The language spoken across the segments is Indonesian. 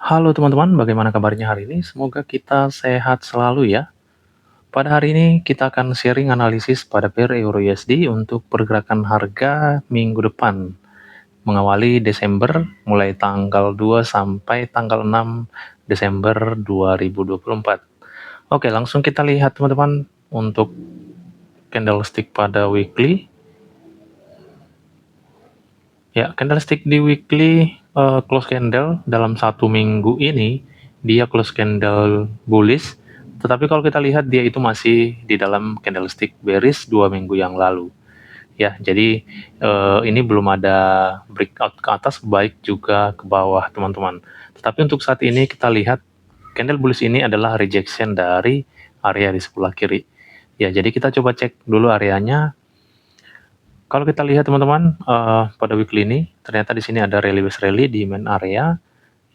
Halo teman-teman, bagaimana kabarnya hari ini? Semoga kita sehat selalu ya. Pada hari ini kita akan sharing analisis pada pair Euro USD untuk pergerakan harga minggu depan. Mengawali Desember mulai tanggal 2 sampai tanggal 6 Desember 2024. Oke, langsung kita lihat teman-teman untuk candlestick pada weekly. Ya, candlestick di weekly close candle dalam satu minggu ini dia close candle bullish, tetapi kalau kita lihat dia itu masih di dalam candlestick bearish 2 minggu yang lalu. Ya, jadi ini belum ada breakout ke atas, baik juga ke bawah teman-teman. Tetapi untuk saat ini kita lihat candle bullish ini adalah rejection dari area di sebelah kiri. Ya, jadi kita coba cek dulu areanya. Kalau kita lihat teman-teman, pada weekly ini ternyata di sini ada rally base rally di main area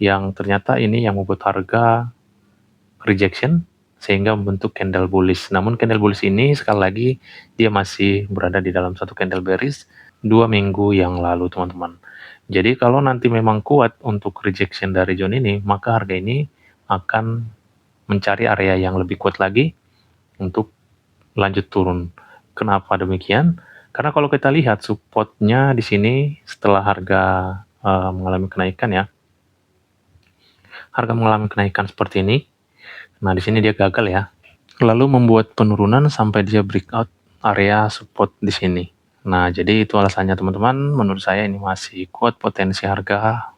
yang ternyata ini yang membuat harga rejection sehingga membentuk candle bullish. Namun candle bullish ini sekali lagi dia masih berada di dalam satu candle bearish 2 minggu yang lalu teman-teman. Jadi kalau nanti memang kuat untuk rejection dari zone ini, maka harga ini akan mencari area yang lebih kuat lagi untuk lanjut turun. Kenapa demikian? Karena kalau kita lihat supportnya di sini setelah harga mengalami kenaikan ya, harga mengalami kenaikan seperti ini. Nah di sini dia gagal ya, lalu membuat penurunan sampai dia breakout area support di sini. Nah jadi itu alasannya teman-teman. Menurut saya ini masih kuat potensi harga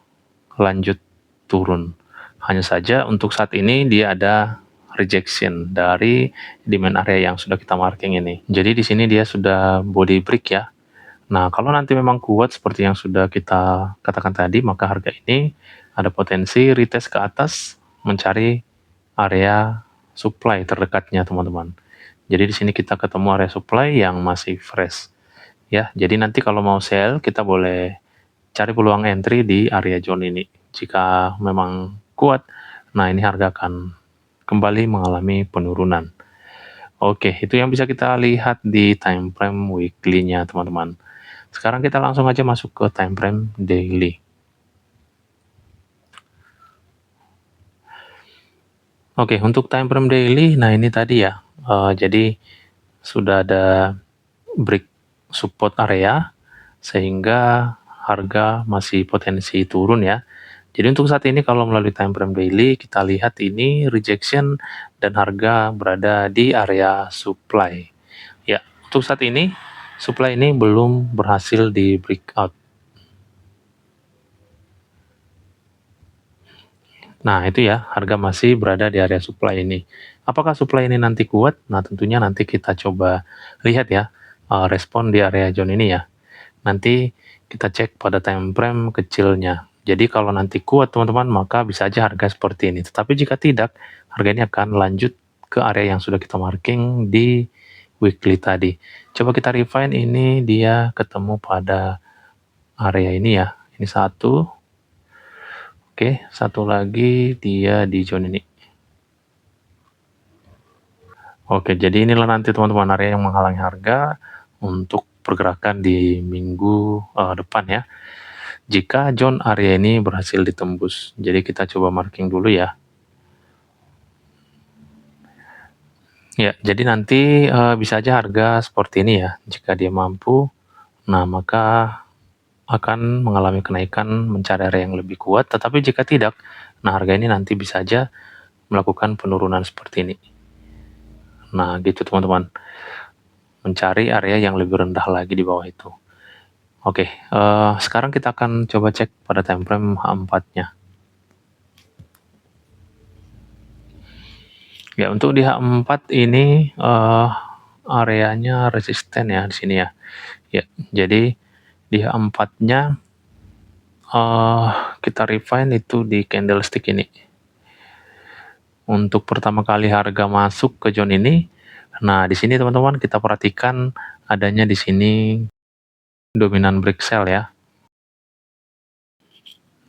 lanjut turun. Hanya saja untuk saat ini dia ada rejection dari demand area yang sudah kita marking ini. Jadi di sini dia sudah body break ya. Nah, kalau nanti memang kuat seperti yang sudah kita katakan tadi, maka harga ini ada potensi retest ke atas mencari area supply terdekatnya, teman-teman. Jadi di sini kita ketemu area supply yang masih fresh. Ya, jadi nanti kalau mau sell, kita boleh cari peluang entry di area zone ini. Jika memang kuat, nah ini harga akan kembali mengalami penurunan. Oke, itu yang bisa kita lihat di time frame weekly-nya, teman-teman. Sekarang kita langsung aja masuk ke time frame daily. Oke, untuk time frame daily, nah ini tadi ya, jadi sudah ada break support area, sehingga harga masih potensi turun ya. Jadi untuk saat ini kalau melalui time frame daily, kita lihat ini rejection dan harga berada di area supply. Ya, untuk saat ini, supply ini belum berhasil di breakout. Nah, itu ya, harga masih berada di area supply ini. Apakah supply ini nanti kuat? Nah, tentunya nanti kita coba lihat ya, respon di area zone ini ya. Nanti kita cek pada time frame kecilnya. Jadi kalau nanti kuat teman-teman, maka bisa aja harga seperti ini. Tetapi jika tidak, harga ini akan lanjut ke area yang sudah kita marking di weekly tadi. Coba kita refine, ini dia ketemu pada area ini ya. Ini satu. Oke, satu lagi dia di zone ini. Oke, jadi inilah nanti teman-teman area yang menghalangi harga untuk pergerakan di minggu depan ya. Jika zone area ini berhasil ditembus, jadi kita coba marking dulu ya. Ya, jadi nanti bisa aja harga seperti ini ya. Jika dia mampu, nah maka akan mengalami kenaikan mencari area yang lebih kuat. Tetapi jika tidak, nah harga ini nanti bisa aja melakukan penurunan seperti ini. Nah, gitu teman-teman. Mencari area yang lebih rendah lagi di bawah itu. Oke, sekarang kita akan coba cek pada time frame H4-nya. Ya, untuk di H4 ini areanya resisten ya di sini ya. Ya, jadi di H4-nya kita refine itu di candlestick ini. Untuk pertama kali harga masuk ke zone ini, nah di sini teman-teman kita perhatikan adanya di sini dominan break sell ya.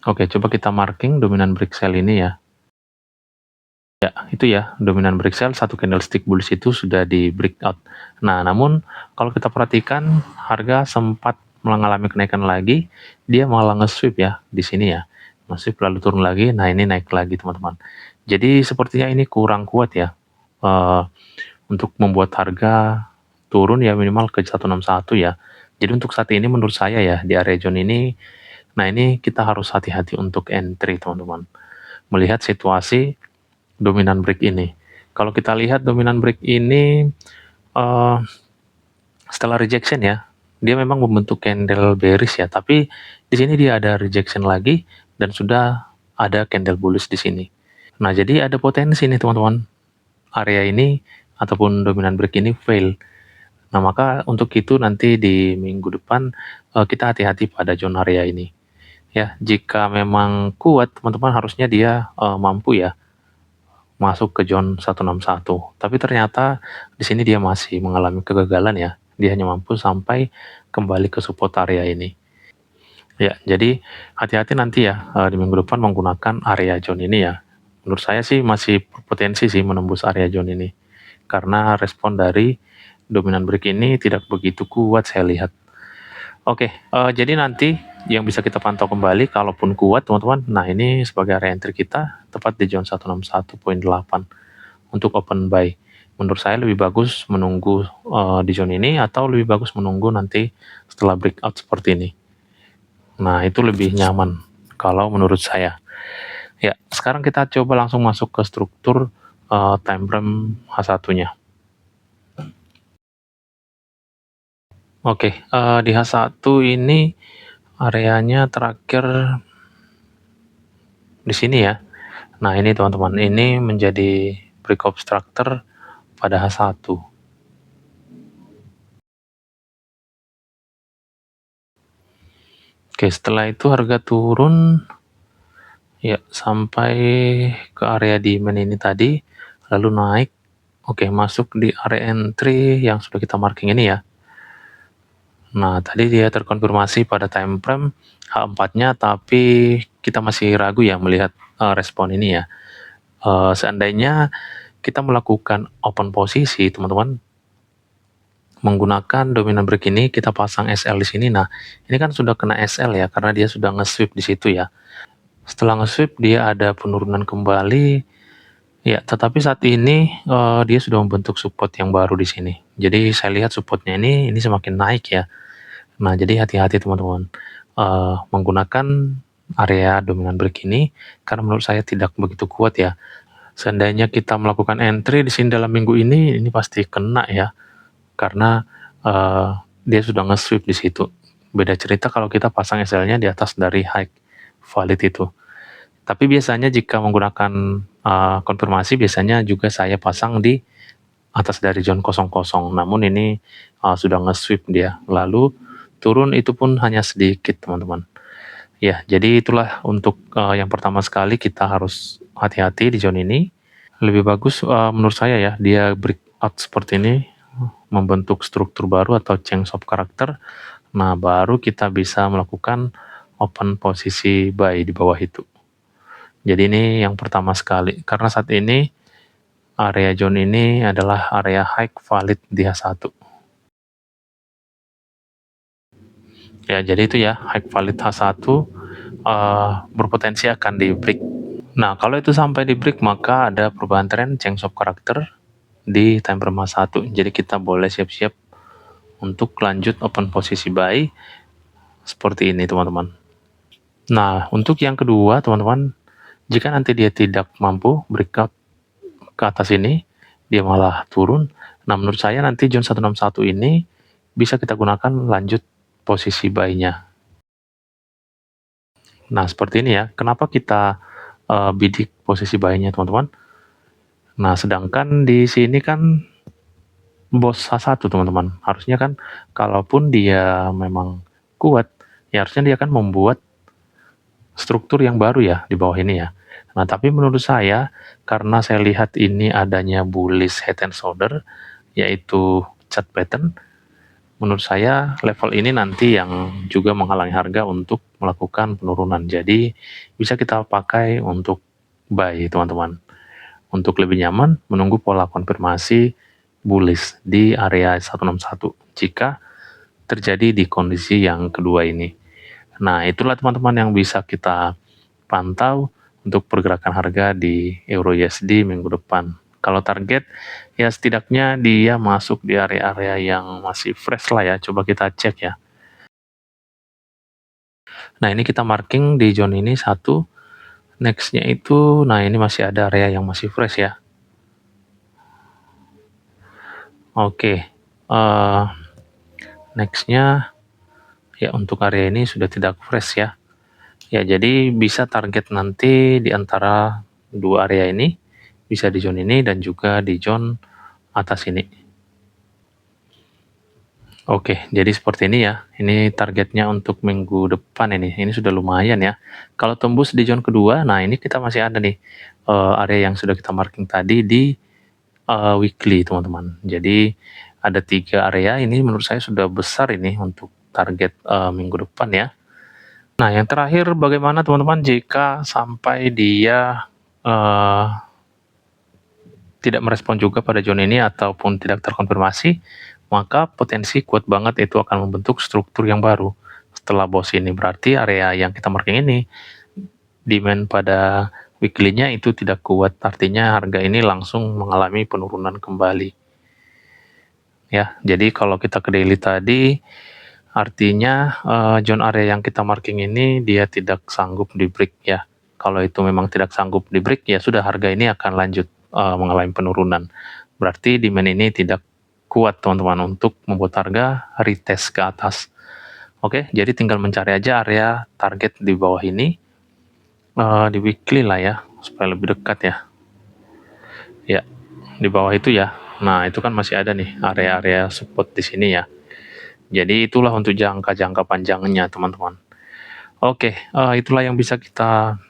Oke, coba kita marking dominan break sell ini ya. Ya, itu ya, dominan break sell, satu candlestick bullish itu sudah di breakout. Nah, namun kalau kita perhatikan harga sempat mengalami kenaikan lagi, dia malah nge-sweep ya di sini ya. masif lalu turun lagi, nah ini naik lagi teman-teman. Jadi sepertinya ini kurang kuat ya, eee, untuk membuat harga turun ya minimal ke 161 ya. Jadi untuk saat ini menurut saya ya, di area zone ini, nah ini kita harus hati-hati untuk entry teman-teman. Melihat situasi dominan break ini. Kalau kita lihat dominan break ini, eee, setelah rejection ya, dia memang membentuk candle bearish ya, tapi di sini dia ada rejection lagi dan sudah ada candle bullish di sini. Nah, jadi ada potensi nih teman-teman, area ini ataupun dominan break ini fail. Nah, maka untuk itu nanti di minggu depan, kita hati-hati pada zone area ini. Ya, jika memang kuat teman-teman harusnya dia, mampu ya masuk ke zone 161. Tapi ternyata di sini dia masih mengalami kegagalan ya. Dia hanya mampu sampai kembali ke support area ini. Ya, jadi hati-hati nanti ya di minggu depan menggunakan area zone ini ya. Menurut saya sih masih potensi sih menembus area zone ini. Karena respon dari dominan break ini tidak begitu kuat saya lihat. Oke, jadi nanti yang bisa kita pantau kembali kalaupun kuat teman-teman, nah ini sebagai area entry kita tepat di zone 161.8 untuk open buy. Menurut saya lebih bagus menunggu di zone ini atau lebih bagus menunggu nanti setelah breakout seperti ini. Nah, itu lebih nyaman kalau menurut saya. Ya, sekarang kita coba langsung masuk ke struktur time frame H1-nya. Oke, di H1 ini areanya terakhir di sini ya. Nah, ini teman-teman, ini menjadi breakout structure pada H1. Oke, setelah itu harga turun ya sampai ke area demand ini tadi, lalu naik. Oke, masuk di area entry yang sudah kita marking ini ya. Nah, tadi dia terkonfirmasi pada time frame H4-nya, tapi kita masih ragu ya melihat respon ini ya. Seandainya kita melakukan open posisi, teman-teman, menggunakan dominan break ini, kita pasang SL di sini. Nah, ini kan sudah kena SL ya, karena dia sudah nge-sweep di situ ya. Setelah nge-sweep, dia ada penurunan kembali. Ya, tetapi saat ini dia sudah membentuk support yang baru di sini. Jadi saya lihat supportnya ini semakin naik ya. Nah, jadi hati-hati teman-teman menggunakan area dominan break ini karena menurut saya tidak begitu kuat ya. Seandainya kita melakukan entry di sini dalam minggu ini pasti kena ya, karena dia sudah nge-sweep di situ. Beda cerita kalau kita pasang SL-nya di atas dari high valid itu. Tapi biasanya jika menggunakan konfirmasi, biasanya juga saya pasang di atas dari zone 00. Namun ini sudah nge-sweep dia. Lalu turun itu pun hanya sedikit teman-teman. Ya, jadi itulah untuk yang pertama sekali kita harus hati-hati di zone ini. Lebih bagus menurut saya ya, dia breakout seperti ini, membentuk struktur baru atau change of character. Nah, baru kita bisa melakukan open posisi buy di bawah itu. Jadi ini yang pertama sekali, karena saat ini area zone ini adalah area high valid di H1. Ya, jadi itu ya, high valid H1 berpotensi akan di break. Nah, kalau itu sampai di break, maka ada perubahan tren change of character di time frame H1. Jadi kita boleh siap-siap untuk lanjut open posisi buy seperti ini teman-teman. Nah, untuk yang kedua teman-teman, jika nanti dia tidak mampu breakout ke atas ini, dia malah turun. Nah, menurut saya nanti zone 161 ini bisa kita gunakan lanjut posisi buy-nya. Nah, seperti ini ya. Kenapa kita bidik posisi buy-nya, teman-teman? Nah, sedangkan di sini kan bos H1, teman-teman. Harusnya kan kalaupun dia memang kuat, ya harusnya dia akan membuat struktur yang baru ya di bawah ini ya. Nah, tapi menurut saya karena saya lihat ini adanya bullish head and shoulder yaitu chart pattern, menurut saya level ini nanti yang juga menghalangi harga untuk melakukan penurunan. Jadi bisa kita pakai untuk buy teman-teman. Untuk lebih nyaman menunggu pola konfirmasi bullish di area 161 jika terjadi di kondisi yang kedua ini. Nah, itulah teman-teman yang bisa kita pantau untuk pergerakan harga di Euro USD minggu depan. Kalau target, ya setidaknya dia masuk di area-area yang masih fresh lah ya, coba kita cek ya. Nah, ini kita marking di zone ini satu, next-nya itu, nah ini masih ada area yang masih fresh ya. Oke, next-nya, ya untuk area ini sudah tidak fresh ya. Ya, jadi bisa target nanti di antara dua area ini, bisa di zone ini dan juga di zone atas ini. Oke, jadi seperti ini ya. Ini targetnya untuk minggu depan ini. Ini sudah lumayan ya. Kalau tembus di zone kedua, nah ini kita masih ada nih area yang sudah kita marking tadi di weekly, teman-teman. Jadi ada 3 area ini menurut saya sudah besar ini untuk target minggu depan ya. Nah, yang terakhir bagaimana teman-teman jika sampai dia tidak merespon juga pada zone ini ataupun tidak terkonfirmasi, maka potensi kuat banget itu akan membentuk struktur yang baru. Setelah bos ini berarti area yang kita marking ini, demand pada weekly-nya itu tidak kuat, artinya harga ini langsung mengalami penurunan kembali. Ya, jadi kalau kita ke daily tadi, artinya zone area yang kita marking ini dia tidak sanggup di break ya. Kalau itu memang tidak sanggup di break, ya sudah harga ini akan lanjut mengalami penurunan. Berarti demand ini tidak kuat teman-teman untuk membuat harga retest ke atas. Oke, jadi tinggal mencari aja area target di bawah ini di weekly lah ya, supaya lebih dekat ya. Ya, di bawah itu ya. Nah, itu kan masih ada nih area-area support di sini ya. Jadi itulah untuk jangka-jangka panjangnya teman-teman. Oke, itulah yang bisa kita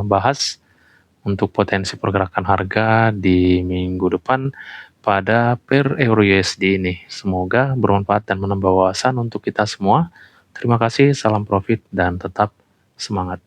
bahas untuk potensi pergerakan harga di minggu depan pada per Euro USD ini. Semoga bermanfaat dan menambah wawasan untuk kita semua. Terima kasih, salam profit dan tetap semangat.